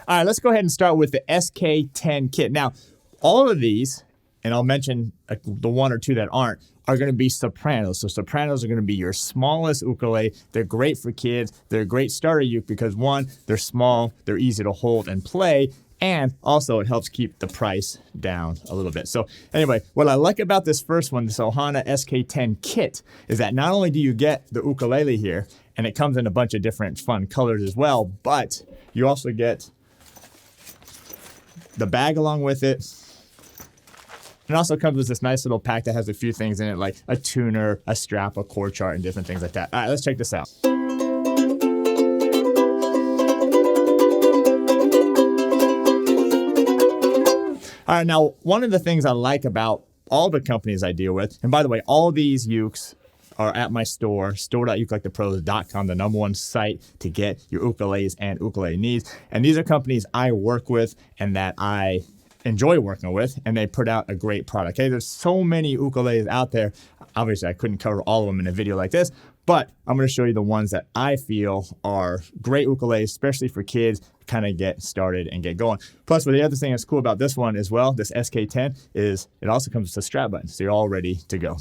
All right, let's go ahead and start with the SK10 kit. Now, all of these, and I'll mention the one or two that aren't, are going to be sopranos. So sopranos are going to be your smallest ukulele. They're great for kids. They're a great starter uke because one, they're small, they're easy to hold and play, and also it helps keep the price down a little bit. So anyway, what I like about this first one, this Ohana SK10 kit, is that not only do you get the ukulele here, and it comes in a bunch of different fun colors as well, but you also get the bag along with it. It also comes with this nice little pack that has a few things in it, like a tuner, a strap, a chord chart, and different things like that. All right, let's check this out. All right, now, one of the things I like about all the companies I deal with, and by the way, all these ukes are at my store, store.ukelikethepros.com, the #1 site to get your ukuleles and ukulele needs. And these are companies I work with and that I enjoy working with, and they put out a great product. Okay, there's so many ukuleles out there. Obviously, I couldn't cover all of them in a video like this, but I'm going to show you the ones that I feel are great ukuleles, especially for kids, kind of get started and get going. Plus, the other thing that's cool about this one as well, this SK10, is it also comes with a strap button, so you're all ready to go.